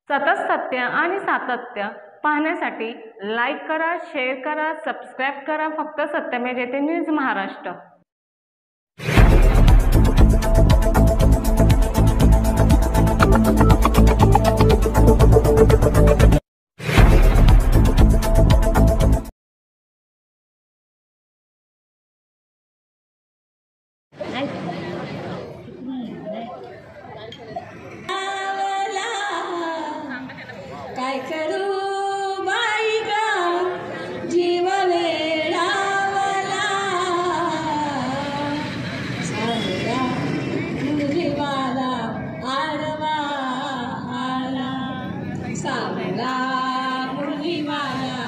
सतत सत्य आणि सातत्य पाहण्यासाठी लाईक करा, शेअर करा, सबस्क्राईब करा फक्त सत्यमेव जयते न्यूज महाराष्ट्र। काय करू बाई ग जीव वेडावला सावरा मुलीवाला आडवा आला सावरा मुलीवाला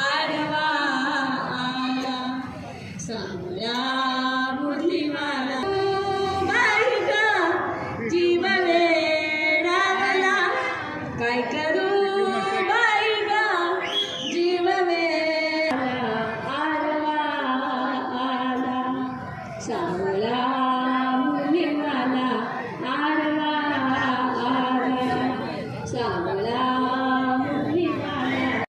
आडवा आला सावरा मुलीवाला बाई ग जीव वेडावला काय करू सावला मुलीवाला आडवा आला सावला मुलीवाला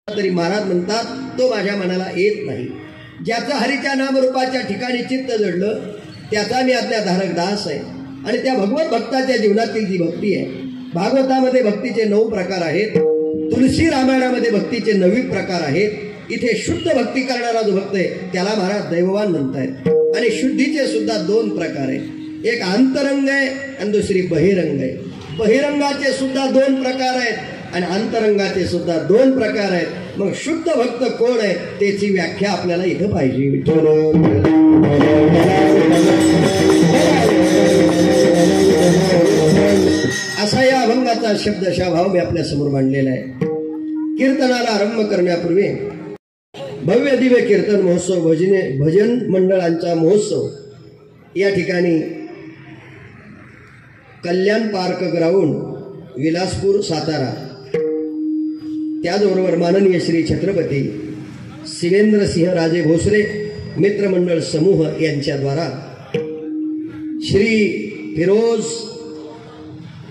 तरी महाराज म्हणतात तो माझ्या मनाला येत नाही. ज्याचं हरीच्या नामरूपाच्या ठिकाणी चित्त जडलं त्याचा मी आज्ञाधारक दास आहे. आणि त्या भगवत भक्ताच्या जीवनातील जी भक्ती आहे, भागवतामध्ये भक्तीचे 9 प्रकार आहेत, तुलसी रामायणामध्ये भक्तीचे 9 प्रकार आहेत. इथे शुद्ध भक्ती करणारा जो भक्त आहे त्याला महाराज दैववान म्हणतायत. आणि शुद्धीचे सुद्धा 2 प्रकार आहेत, एक अंतरंग आहे आणि दुसरी बहिरंग आहे. बहिरंगाचे सुद्धा 2 प्रकार आहेत आणि अंतरंगाचे सुद्धा 2 प्रकार आहेत. मग शुद्ध भक्त कोण आहे त्याची व्याख्या आपल्याला इथं पाहिजे. असा या अभंगाचा शब्दशः भाव मी आपल्या समोर मांडलेला आहे. कीर्तनाला आरंभ करण्यापूर्वी भव्य दिव्य कीर्तन महोत्सव, भजन मंडळांचा महोत्सव या ठिकाणी कल्याण पार्क ग्राउंड, विलासपूर, सातारा, त्याचबरोबर माननीय श्री छत्रपती शिवेंद्रसिंह राजे भोसले मित्रमंडळ समूह यांच्याद्वारा श्री फिरोज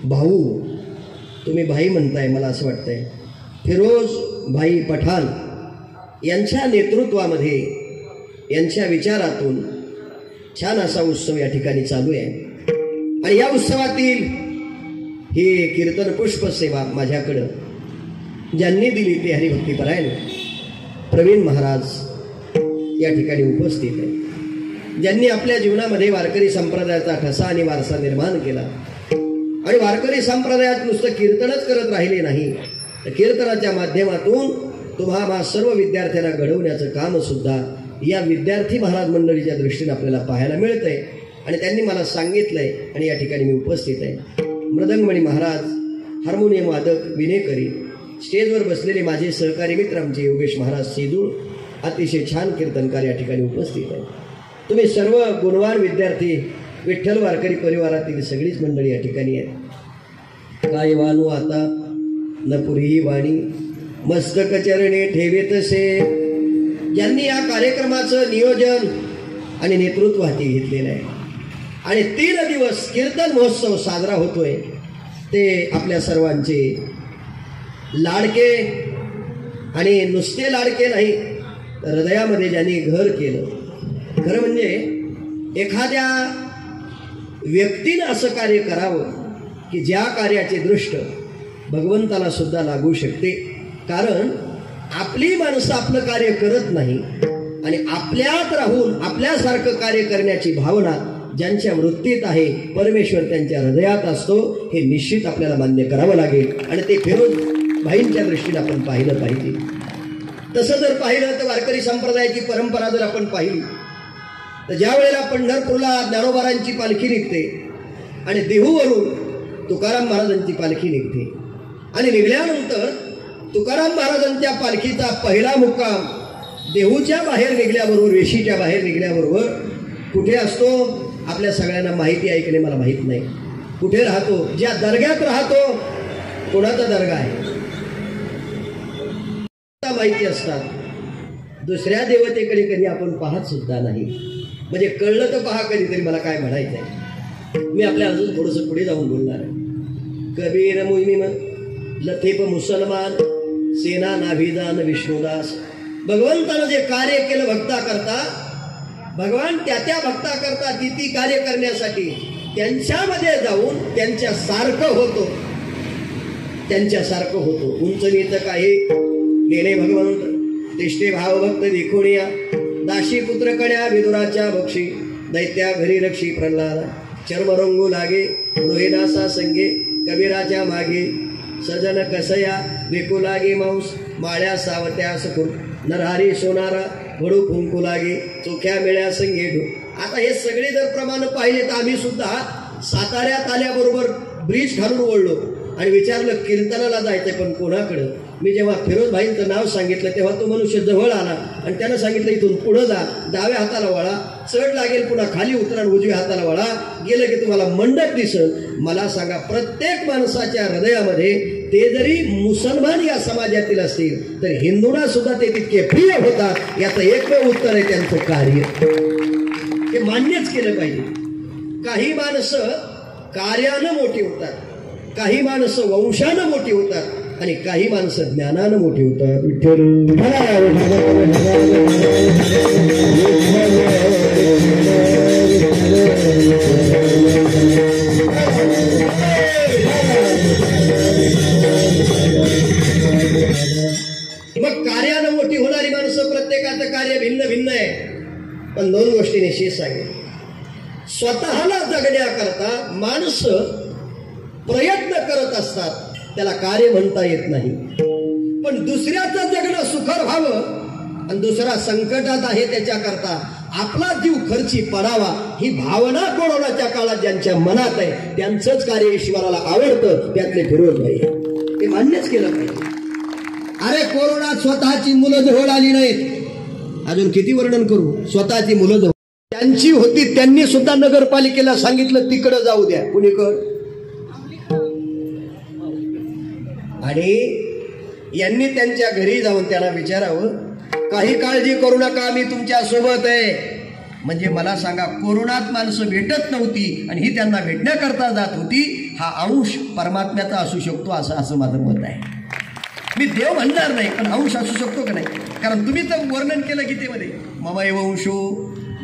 भाऊ, तुम्ही भाई म्हणताय मला असं वाटतंय, फिरोज भाई पठाण यांच्या नेतृत्वामध्ये, यांच्या विचारातून छान असा उत्सव या ठिकाणी चालू आहे. आणि या उत्सवातील ही कीर्तन पुष्प सेवा माझ्याकडं ज्यांनी दिली ते हरिभक्तीपरायण प्रवीण महाराज या ठिकाणी उपस्थित आहे. ज्यांनी आपल्या जीवनामध्ये वारकरी संप्रदायाचा ठसा आणि वारसा निर्माण केला. आणि वारकरी संप्रदायात नुसतं कीर्तनच करत राहिले नाही, तर कीर्तनाच्या माध्यमातून तुम्हा सर्व विद्यार्थ्यांना घडवण्याचं काम सुद्धा या विद्यार्थी महाराज मंडळीच्या दृष्टीने आपल्याला पाहायला मिळतंय. आणि त्यांनी मला सांगितलंय आणि या ठिकाणी मी उपस्थित आहे. मृदंगमणी महाराज, हार्मोनियम वादक विनेकरी, स्टेजवर बसलेले माझे सहकारी मित्र आमचे योगेश महाराज सेदूळ, अतिशय छान कीर्तनकार या ठिकाणी उपस्थित आहे. तुम्ही सर्व गुणवान विद्यार्थी, विठ्ठल वारकरी परिवारातील सगळीच मंडळी या ठिकाणी आहेत. काय वानू आता न पुरी वाणी, मस्तक चरणे ठेवेतसे. ज्यांनी या कार्यक्रमाचं नियोजन आणि नेतृत्व हाती घेतलेलं आहे. आणि 3 दिवस कीर्तन महोत्सव साजरा होतोय, ते आपल्या सर्वांचे लाडके, आणि नुसते लाडके नाही, हृदयामध्ये ज्यांनी घर केलं. खरं म्हणजे एखाद्या व्यक्तीनं असं कार्य करावं की ज्या कार्याचे दृष्ट भगवंताला सुद्धा लागू शकते. कारण आपली माणसं आपलं कार्य करत नाही, आणि आपल्यात राहून आपल्यासारखं कार्य करण्याची भावना ज्यांच्या वृत्तीत आहे, परमेश्वर त्यांच्या हृदयात असतो, हे निश्चित आपल्याला मान्य करावं लागेल. आणि ते फिरोज भाईंच्या दृष्टीने आपण पाहिलं पाहिजे. तसं जर पाहिलं तर वारकरी संप्रदायाची परंपरा जर आपण पाहिली तर ज्या वेळेला पंढरपूरला ज्ञानोबारांची पालखी निघते आणि देहूवरून तुकाराम महाराजांची पालखी निघते, आणि निघल्यानंतर तुकाराम महाराजांच्या पालखीचा पहिला मुक्काम देहूच्या बाहेर निघल्याबरोबर, वेशीच्या बाहेर निघल्याबरोबर कुठे असतो आपल्या सगळ्यांना माहिती आहे की नाही मला माहीत नाही. कुठे राहतो? ज्या दर्ग्यात राहतो. कोणाचा दर्गा आहे माहिती असतात. दुसऱ्या देवतेकडे कधी आपण पाहत सुद्धा नाही. म्हणजे कळलं तर पहा कधीतरी मला काय म्हणायचं आहे. मी आपल्या अजून थोडंसं पुढे जाऊन बोलणार आहे. कबीर मुहिम लथेप मुसलमान, सेना नाभिदान विष्णुदास. भगवंतानं जे कार्य केलं भक्ता करता, भगवान त्या भक्ता करता ती कार्य करण्यासाठी त्यांच्यामध्ये जाऊन त्यांच्यासारखं होतो, त्यांच्यासारखं होतो. उंच नीत काही नेणे भगवंत, तिष्ठे भावभक्त देखून या. दाशी पुत्र कण्या विदुराच्या बक्षी, दैत्या घरी रक्षी प्रल्हाद. चर्मरंगू लागे रोहिदासा संगे, कबीराच्या मागे सजन कसया विकू लागे मांस. माळ्या सावत्या सखून नरहारी सोनारा, घडू फुंकू लागे चोख्या मेळ्या संगे. आता हे सगळे जर प्रमाण पाहिले तर आम्ही सुद्धा साताऱ्यात आल्याबरोबर ब्रिज खालून वळलो आणि विचारलं कीर्तनाला जायचंय पण कोणाकडं. मी जेव्हा फिरोज भाईंचं नाव सांगितलं तेव्हा तो मनुष्य जवळ आला आणि त्यानं सांगितलं इथून पुढं जा, डाव्या हाताला वळा, चढ लागेल, पुन्हा खाली उतरा, उजव्या हाताला वळा, गेलं की तुम्हाला मंडप दिसल. मला सांगा, प्रत्येक माणसाच्या हृदयामध्ये ते जरी मुसलमान या समाजातील असतील तर हिंदूंना सुद्धा ते तितके प्रिय होतात. याचं एकमेव उत्तर आहे त्यांचं कार्य. हे मान्यच केलं पाहिजे. काही माणसं कार्यानं मोठी होतात, काही माणसं वंशानं मोठी होतात, आणि काही माणसं ज्ञानानं मोठी होतात. विठ्ठल मग कार्यानं मोठी होणारी माणसं, प्रत्येकाचं कार्य भिन्न भिन्न आहे. पण 2 गोष्टी निश्चित सांगेल. स्वतःला जगण्याकरता माणसं प्रयत्न करत असतात, त्याला कार्य म्हणता येत नाही. पण दुसऱ्याचं जगणं सुखर व्हावं आणि दुसरा संकटात आहे त्याच्याकरता आपला जीव खर्ची पडावा, ही भावना कोरोनाच्या काळात ज्यांच्या मनात आहे त्यांचंच कार्य ईश्वराला आवडतं. त्यातले फिरोज भाई हे मान्यच केलं पाहिजे. अरे कोरोनात स्वतःची मुलं जवळ आली नाहीत, अजून किती वर्णन करू. स्वतःची मुलं जवळ त्यांची होती, त्यांनी सुद्धा नगरपालिकेला सांगितलं तिकडं जाऊ द्या, कुणीकड. आणि यांनी त्यांच्या घरी जाऊन त्यांना विचारावं, काही काळजी करू नका, मी तुमच्या सोबत आहे. म्हणजे मला सांगा, कोरोनात माणसं भेटत नव्हती आणि ही त्यांना भेटण्याकरता जात होती. हा अंश परमात्म्याचा असू शकतो असं माझं मत आहे. मी देव म्हणणार नाही, पण अंश असू शकतो का नाही? कारण तुम्ही तर वर्णन केलं गीतेमध्ये, ममैव वंशो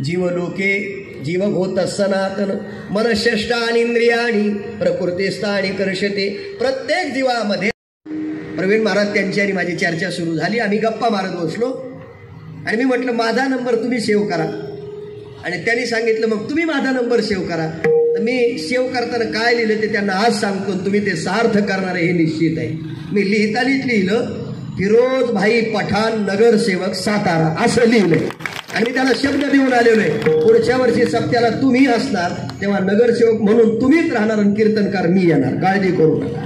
जीवलोके जीवभूत सनातन मनश्रेष्ठानि इंद्रियाणी प्रकृतीस्थानी कर्षते. प्रत्येक जीवामध्ये प्रवीण महाराज त्यांची आणि माझी चर्चा सुरू झाली. आम्ही गप्पा मारत बसलो आणि मी म्हटलं माझा नंबर तुम्ही सेव्ह करा, आणि त्यांनी सांगितलं मग तुम्ही माझा नंबर सेव्ह करा. तर मी सेव्ह करताना काय लिहिलं ते त्यांना आज सांगतो, तुम्ही ते सार्थ करणार हे निश्चित आहे. मी लिहितानीच लिहिलं फिरोज भाई पठाण नगरसेवक सातारा असं लिहिलंय, आणि मी त्याला शब्द देऊन आलेलो आहे. पुढच्या वर्षी सप्त्याला तुम्ही असणार, तेव्हा नगरसेवक म्हणून तुम्हीच राहणार आणि कीर्तनकार मी येणार, काळजी करू नका.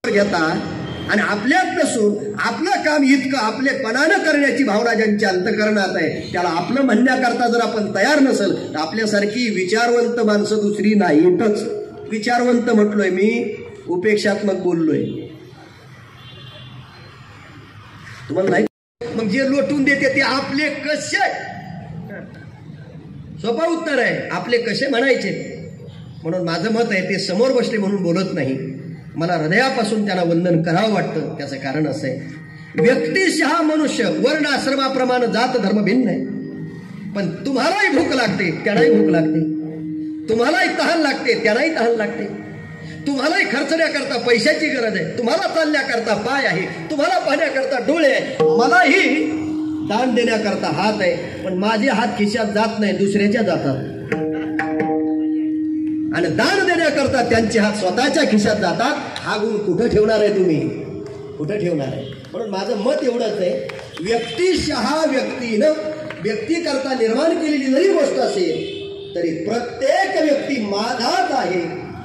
घेतात आणि आपल्यात नसून आपलं काम इतकं आपलेपणानं करण्याची भावना ज्यांच्या अंतकरणात आहे, त्याला आपलं म्हणण्याकरता जर आपण तयार नसेल तर आपल्यासारखी विचारवंत माणसं दुसरी नाहीतच. विचारवंत म्हटलोय मी, उपेक्षात्मक बोललोय. तुम्हाला नाही मग जे लोटून देते ते आपले कसे, सोपा उत्तर आहे, आपले कसे म्हणायचे. म्हणून माझं मत आहे ते समोर बसले म्हणून बोलत नाही, मला हृदयापासून त्यांना वंदन करावं वाटतं. त्याचं कारण असं आहे, व्यक्तिशः मनुष्य वर्ण आश्रमाप्रमाणे जात धर्म भिन्न आहे, पण तुम्हालाही भूक लागते त्यांनाही भूक लागते, तुम्हालाही तहान लागते त्यांनाही तहान लागते, तुम्हालाही खर्चण्याकरता पैशाची गरज आहे, तुम्हाला चालण्याकरता पाय आहे, तुम्हाला पाहण्याकरता डोळे आहे, मलाही दान देण्याकरता हात आहे, पण माझे हात खिशात जात नाही, दुसऱ्याच्या जातात. आणि दान देण्याकरता त्यांचे हात स्वतःच्या खिशात जातात. हा गुण कुठं ठेवणार आहे तुम्ही, कुठं ठेवणार आहे? म्हणून माझं मत एवढंच आहे, व्यक्तिशः व्यक्तीनं व्यक्तीकरता निर्माण केलेली जरी गोष्ट असेल तरी प्रत्येक व्यक्ती माझाच आहे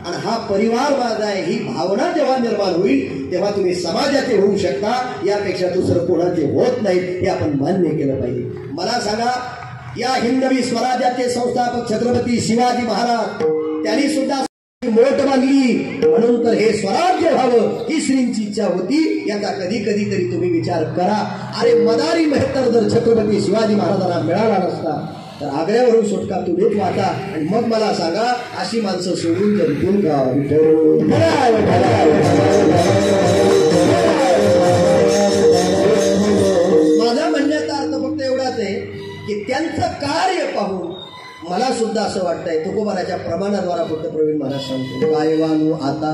आणि हा परिवार माझा आहे ही भावना जेव्हा निर्माण होईल तेव्हा तुम्ही समाजाचे होऊ शकता. यापेक्षा दुसरं कोणाचे होत नाहीत हे आपण मान्य केलं पाहिजे. मला सांगा, या हिंदवी स्वराज्याचे संस्थापक छत्रपती शिवाजी महाराज त्यांनी सुद्धा मोठ बांधली म्हणून तर हे स्वराज्य व्हावं ही श्रींची इच्छा होती. याचा कधी कधी तरी तुम्ही विचार करा. अरे मदारी मेहतर जर छत्रपती शिवाजी महाराजांना मिळाला नसता तर आग्र्यावरून सुटका तुम्हीच वाचा आणि मग मला सांगा, अशी माणसं सोडून जमतील का? माझा म्हणण्याचा अर्थ फक्त एवढाच आहे की त्यांचं कार्य पाहून मला सुद्धा असं वाटतंय, तुकोबाराच्या प्रमाणाद्वारा फक्त प्रवीण महाराज सांगतो, काय वाणू आता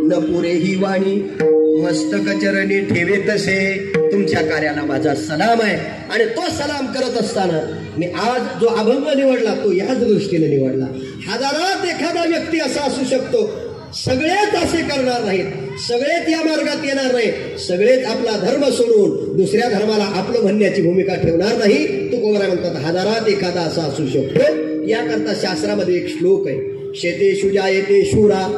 न पुरे ही वाणी मस्तक चरणी ठेवे तसे. तुमच्या कार्याला माझा सलाम आहे. आणि तो सलाम करत असताना मी आज जो अभंग निवडला तो याच दृष्टीने निवडला. हजारात एखादा व्यक्ती असा असू शकतो, सगळेच असे करणार नाहीत, सगळेच या मार्गात येणार नाही, सगळेच आपला धर्म सोडून दुसऱ्या धर्माला आपलं म्हणण्याची भूमिका ठेवणार नाही. तुकोबारा म्हणतात हजारात एखादा असा असू शकतो. याकरता शास्त्रामध्ये एक श्लोक आहे, शेतेषु जायते शूरा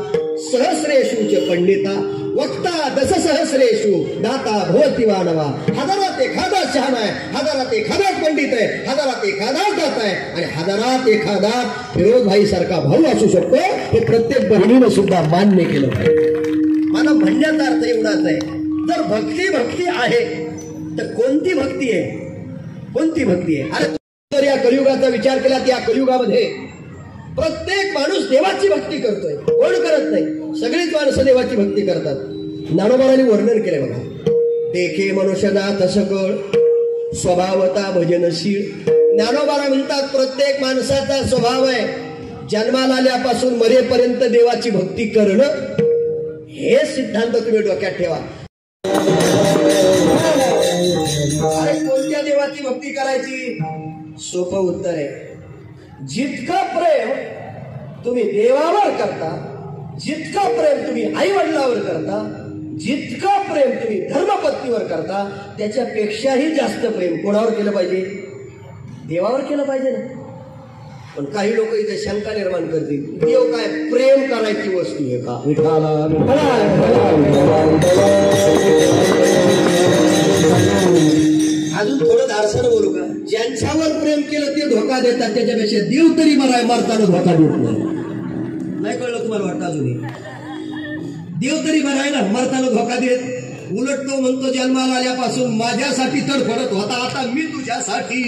सहस्रेषु च पंडिता वक्ता दश सहस्रेषु दाता भवति मानवा. हजारात एखादा शहाणा आहे, हजारात एखादा पंडित आहे, हजारात एखादा दाता आहे आणि हजारात एखादा फिरोजभाई सारखा भाऊ असू शकतो. हे प्रत्येक बहिणीनं सुद्धा मान्य केलं पाहिजे. मला म्हणण्याचा अर्थ एवढाच आहे, जर भक्ती आहे तर कोणती भक्ती आहे? कोणती भक्ती आहे? अरे तर या कलियुगाचा विचार केला तर या कलियुगामध्ये प्रत्येक माणूस देवाची भक्ती करतोय, कोण करत नाही? सगळीच माणसं देवाची भक्ती करतात. ज्ञानोबारांनी वर्णन केलंय बघा, देखे मनुष्यनाथ सकळ स्वभावता भजनशील. ज्ञानोबारा म्हणतात प्रत्येक माणसाचा स्वभाव आहे जन्माला आल्यापासून मरेपर्यंत देवाची भक्ती करणं. हे सिद्धांत तुम्ही डोक्यात ठेवा. अरे कोणत्या देवाची भक्ती करायची? सोपं उत्तर आहे, जितकं प्रेम तुम्ही देवावर करता, जितकं प्रेम तुम्ही आई वडिलावर करता, जितकं प्रेम तुम्ही धर्मपत्नीवर करता, त्याच्यापेक्षाही जास्त प्रेम कोणावर केलं पाहिजे? देवावर केलं पाहिजे ना. पण काही लोक इथे शंका निर्माण करतील, देव काय प्रेम करायची वस्तू आहे का? अजून थोडं धाडसानं बोलू का? ज्यांच्यावर प्रेम केलं ते धोका देतात, त्याच्यापेक्षा देव तरी मरताना धोका देत नाही. कळलं तुम्हाला वाटतं? अजूनही देव तरी मरायला मरताना धोका देत. उलट तो म्हणतो जन्माला आल्यापासून माझ्यासाठी तडफडत होता, आता मी तुझ्यासाठी.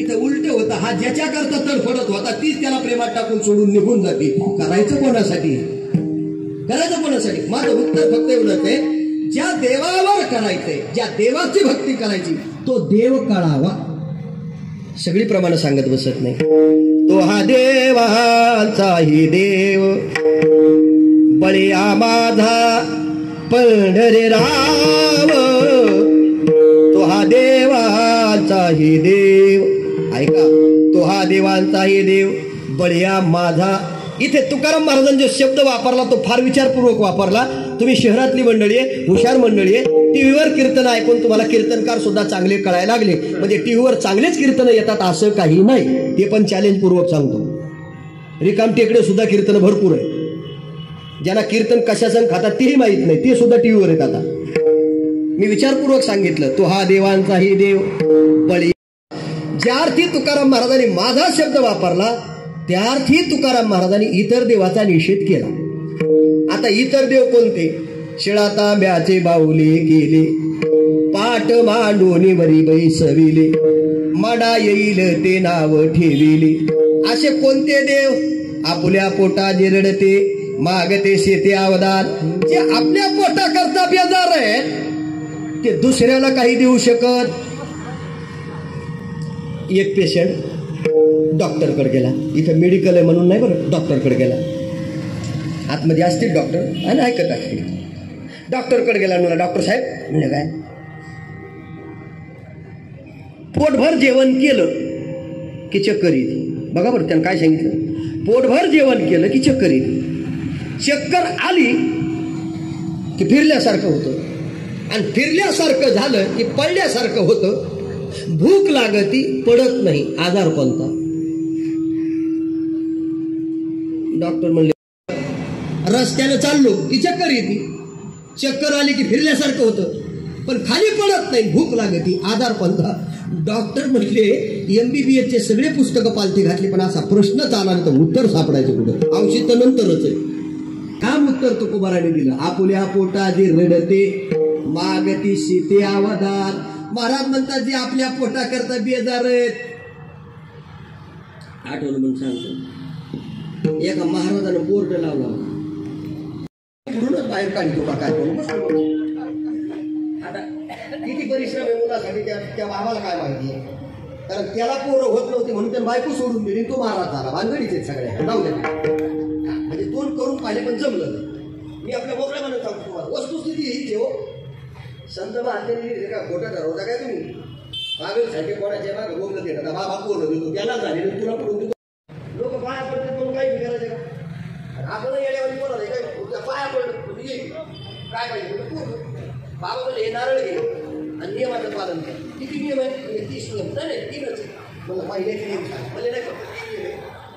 इथं उलट होता, हा ज्याच्याकरता तडफडत होता तीच त्याला प्रेमात टाकून सोडून निघून जाते. करायचं कोणासाठी? करायचं कोणासाठी? माझं उत्तर फक्त एवढंच आहे, ज्या देवावर करायचंय, ज्या देवाची भक्ती करायची तो देव कळावा. सगळी प्रमाणे सांगत बसत नाही. तो हा देवांचाही देव बळीया माझा पंढरीराव, तो हा देवांचाही देव, ऐका, तो हा देवांचाही देव बळीया माझा. इथे तुकाराम महाराजांनी जो शब्द वापरला तो फार विचारपूर्वक वापरला. तुम्ही शहरातली मंडळी आहे, हुशार मंडळी आहे, टीव्हीवर कीर्तन ऐकून तुम्हाला कीर्तनकार सुद्धा चांगले कळायला लागले. म्हणजे टीव्हीवर चांगलेच कीर्तन येतात असं काही नाही, ते पण चॅलेंज पूर्वक सांगतो. रिकाम टेकडे सुद्धा कीर्तन भरपूर आहे. ज्यांना कीर्तन कशासन खातात तेही माहित नाही, ते सुद्धा टीव्हीवर आहेत. आता मी विचारपूर्वक सांगितलं, तो हा देवांचाही देव बळी. ज्या अर्थी तुकाराम महाराजांनी माझा शब्द वापरला त्या अर्थी तुकाराम महाराजांनी इतर देवाचा निषेध केला. आता इतर देव कोणते? शिळा तांब्याचे बाहुले केले, पाठ मांडून वरी बैसविले, मडा येईल ते नाव ठेविले. असे कोणते देव? आपल्या पोटा जिरडते मागते शेते अवदान. जे आपल्या पोटा करता बेजार आहेत ते दुसऱ्याला काही देऊ शकत. एक पेशंट डॉक्टरकडे गेला, इथं मेडिकल आहे म्हणून नाही बरं, डॉक्टरकडे गेला, आतमध्ये असतील डॉक्टर आणि ऐकत असतील. डॉक्टरकडे गेला, मला डॉक्टर साहेब म्हणजे काय, पोटभर जेवण केलं की चक्कर येते. बघा बरं त्यानं काय सांगितलं, पोटभर जेवण केलं की चक्कर येते. चक्कर आली की फिरल्यासारखं होतं, आणि फिरल्यासारखं झालं की पडल्यासारखं होतं. भूक लागती पडत नाही, आजार कोणता? डॉक्टर म्हणले रस्त्याने चाललो की चक्कर येते, चक्कर आली की फिरल्यासारखं होतं पण खाली पडत नाही, भूक लागती, आजार कोणता? डॉक्टर म्हटले MBBS चे सगळे पुस्तकं पालथी घातली पण असा प्रश्नच आला नाही तर उत्तर सापडायचं कुठं? औषध तर नंतरच आहे. काम उत्तर तुकोबाराने दिलं, आपुल्या पोटा जे रडते मागती सीते अवधान. महाराज म्हणतात जे आपल्या पोटा करता बेजार आहेत. आठवलं म्हणून सांगतो, एका महाराजानं बोर्ड लावला, पुढूनच बाहेर काढतो का काय करू. आता किती परिश्रम आहे मुलासाठी, त्या बाबाला काय माहिती आहे, कारण त्याला पोरं होत नव्हती म्हणून त्यानं बायको सोडून दिली, तो महाराज झाला. भानगडीच आहेत सगळ्या, जाऊ द्या. म्हणजे दोन करून पाहिले पण जमलं नाही. मी आपल्या मोकळ्या म्हणत सांगतो तुम्हाला, वस्तुस्थिती हीच आहे हो. संत महात्म्यांनी का खोटा ठरवता काय तुम्ही? पागलसाठी कोणाच्या मागे बोलत येतात, बाबा पोरं देतो त्याला झाले तुला पडून देतो. लोक पाया पडतात म्हणून काही करायचं का? आपण येण्यावर बोलत आहे काय, पाया पडलं काय पाहिजे बाबा बोलले हे नारळ घे आणि नियमाचं पालन कर. किती नियम आहे? 30 नियम नाही, 3च. मला महिन्याचे नियम सांग, मला नाही.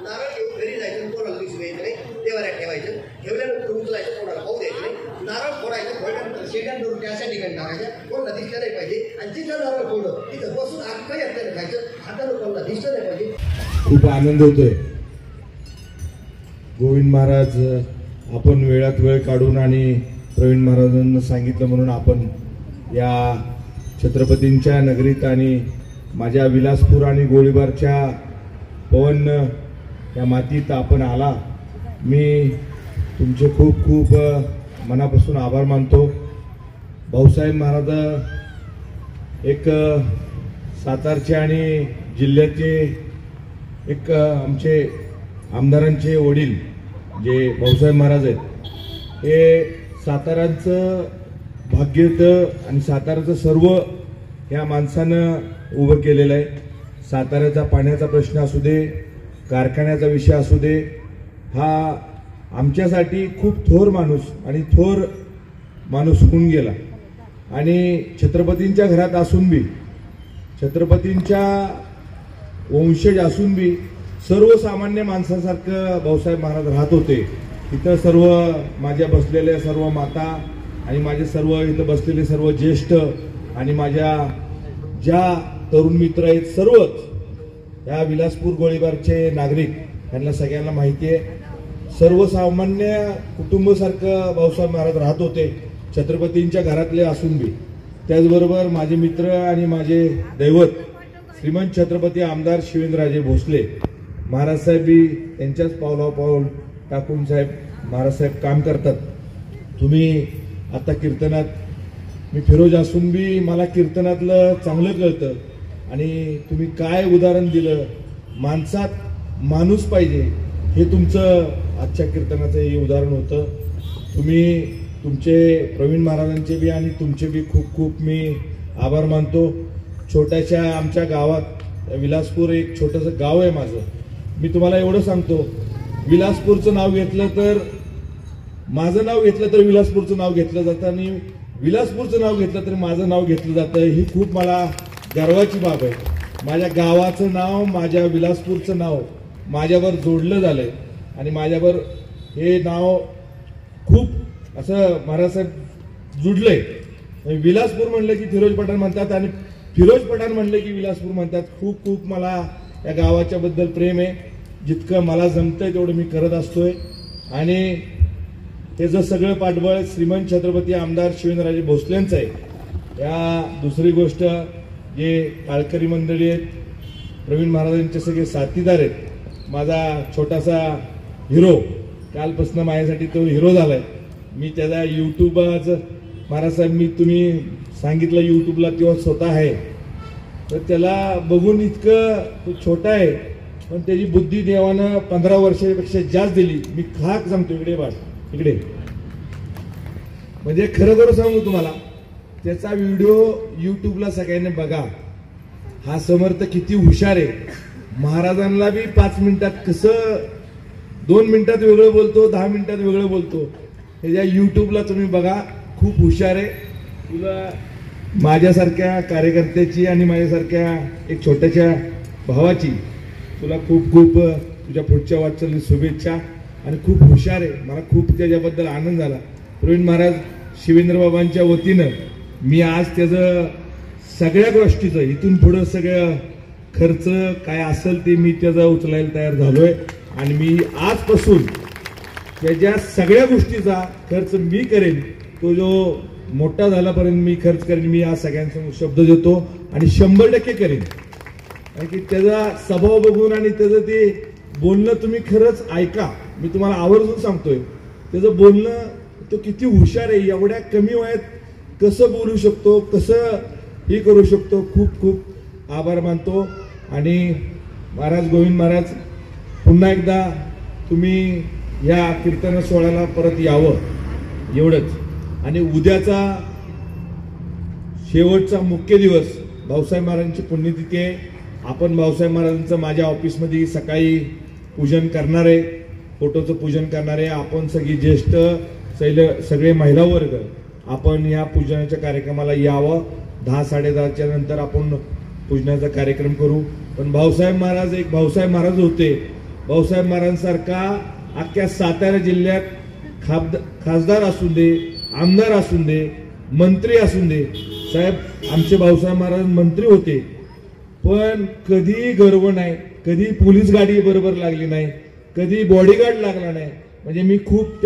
नारळ घेऊन घरी जायचं, कोणाला दिसून यायचं नाही, देवाऱ्यात ठेवायचं, ठेवल्यानंतर उचलायचं, कोणाला पाहू द्यायचं नाही. नारळ फोडायचं, फोडल्यानंतर शेंड्यांवरून त्या ठिकाणी टाकायच्या, कोणाला दिसलं नाही पाहिजे. आणि जिथं नारळ फोडलं तिथं बसून काही हाताने खायचं, हातानं कोणाला दिसलं नाही पाहिजे. खूप आनंद होतोय. गोविंद महाराज आपण वेळात वेळ काढून आणि प्रवीण महाराजांना सांगितलं म्हणून आपण या छत्रपतींच्या नगरीत आणि माझ्या विलासपूर आणि गोळीबारच्या पवन या मातीत आपण आला. मी तुमचे खूप खूप मनापासून आभार मानतो. भाऊसाहेब महाराज एक सातारचे आणि जिल्ह्याचे एक आमचे आमदारांचे वडील जे भाऊसाहेब महाराज आहेत, हे साताऱ्याचं भाग्य होतं आणि साताऱ्याचं सर्व ह्या माणसानं उभं केलेलं आहे. साताऱ्याचा पाण्याचा प्रश्न असू दे, कारखान्याचा विषय असू दे, हा आमच्यासाठी खूप थोर माणूस आणि थोर माणूस होऊन गेला. आणि छत्रपतींच्या घरात असून बी, छत्रपतींच्या वंशज असून बी सर्वसामान्य माणसासारखं भाऊसाहेब महाराज राहत होते. इथं सर्व माझ्या बसलेल्या सर्व माता आणि माझे सर्व इथं बसलेले सर्व ज्येष्ठ आणि माझ्या ज्या तरुण मित्र आहेत, सर्वच या विलासपूर गोळीबारचे नागरिक, त्यांना सगळ्यांना माहिती आहे. सर्वसामान्य कुटुंबासारखं भाऊसाहेब महाराज राहत होते, छत्रपतींच्या घरातले असून बी. त्याचबरोबर माझे मित्र आणि माझे दैवत श्रीमंत छत्रपती आमदार शिवेंद्रराजे भोसले महाराज साहेब बी त्यांच्याच पावलावर पाऊल टाकून साहेब महाराज साहेब काम करतात. तुम्ही आता कीर्तनात, मी फिरोज असून बी मला कीर्तनातलं चांगलं कळतं आणि तुम्ही काय उदाहरण दिलं, माणसात माणूस पाहिजे, हे तुमचं आजच्या कीर्तनाचं हे उदाहरण होतं. तुम्ही तुमचे प्रवीण महाराजांचे बी आणि तुमचे बी खूप खूप मी आभार मानतो. छोट्याशा आमच्या गावात, विलासपूर एक छोटंसं गाव आहे माझं, मी तुम्हाला एवढं सांगतो, विलासपूरचं नाव घेतलं तर, माझं नाव घेतलं तर विलासपूरचं नाव घेतलं जातं आणि विलासपूरचं नाव घेतलं तर माझं नाव घेतलं जातं. ही खूप मला गर्वाची बाब आहे. माझ्या गावाचं नाव, माझ्या विलासपूरचं नाव माझ्यावर जोडलं झालंय आणि माझ्यावर हे नाव खूप असं महाराजसाहेब जुडलंय. विलासपूर म्हणलं की फिरोज पठाण म्हणतात आणि फिरोज पठाण म्हणलं की विलासपूर म्हणतात. खूप खूप मला या गावाच्या बद्दल प्रेम आहे. जितकं मला जमतंय तेवढं मी करत असतोय आणि त्याचं सगळं पाठबळ श्रीमंत छत्रपती आमदार शिवेंद्रराजे भोसलेंचं आहे. या दुसरी गोष्ट, जे काळकरी मंडळी आहेत, प्रवीण महाराजांचे सगळे साथीदार आहेत. माझा छोटासा हिरो, कालपासून माझ्यासाठी तो हिरो झालाय. मी त्याचा यूट्यूब आज महाराजसाहेब, मी तुम्ही सांगितलं यूट्यूबला तेव्हा स्वतः आहे, तर त्याला बघून इतकं तो छोटा आहे पण त्याची बुद्धी देवानं 15 वर्षापेक्षा जास्त दिली. मी खाक सांगतो, इकडे बाळ, इकडे, म्हणजे खरं सांगू तुम्हाला, त्याचा व्हिडिओ यूट्यूबला सगळ्यांनी बघा. हा समर्थ किती हुशार आहे. महाराजांना बी 5 मिनिटात कसं, 2 मिनिटात वेगळं बोलतो, 10 मिनिटात वेगळं बोलतो. त्याच्या यूट्यूबला तुम्ही बघा, खूप हुशार आहे. तुला माझ्यासारख्या कार्यकर्त्याची आणि माझ्यासारख्या एक छोट्याशा भावाची तुला खूप खूप तुझ्या पुढच्या वाटचाली शुभेच्छा. आणि खूप हुशार आहे, मला खूप त्याच्याबद्दल आनंद झाला. प्रवीण महाराज शिवेंद्रबाबांच्या वतीनं मी आज त्याचं सगळ्या गोष्टीचं इथून पुढं सगळं खर्च काय असेल ते मी त्याचा उचलायला तयार झालोय आणि मी आजपासून त्याच्या सगळ्या गोष्टीचा खर्च मी करेन. तो जो मोठा झाल्यापर्यंत मी खर्च करेन. मी आज सगळ्यांसमोर शब्द देतो आणि 100% करेन. कारण की त्याचा स्वभाव बघून आणि त्याचं ते बोलणं तुम्ही खरंच ऐका. मी तुम्हाला आवर्जून सांगतोय, त्याचं बोलणं, तो किती हुशार आहे. एवढ्या कमी वयात कसं बोलू शकतो, कसं हे करू शकतो. खूप खूप आभार मानतो. आणि महाराज गोविंद महाराज, पुन्हा एकदा तुम्ही या कीर्तन सोहळ्याला परत यावं एवढंच. आणि उद्याचा शेवटचा मुख्य दिवस, भाऊसाहेब महाराजांची पुण्यतिथी आहे. आपण भाऊसाहेब महाराजांचं माझ्या ऑफिसमध्ये सकाळी पूजन करणार आहे, फोटोचं पूजन करणार आहे. आपण सगळी ज्येष्ठ सगळे महिला वर्ग आपण या पूजनाच्या कार्यक्रमाला यावं. 10-10:30च्या नंतर आपण पूजनाचा कार्यक्रम करू. पण भाऊसाहेब महाराज एक भाऊसाहेब महाराज होते. भाऊसाहेब महाराजांसारखा अख्ख्या सातारा जिल्ह्यात खासदार असून दे, आमदार असून दे, मंत्री असून दे, साहेब आमचे भाऊसाहेब महाराज मंत्री होते पण कधी गर्व नाही, कधी पोलीस गाडी बरोबर लागली नाही, कधी बॉडीगार्ड लागला नाही. म्हणजे मी खूप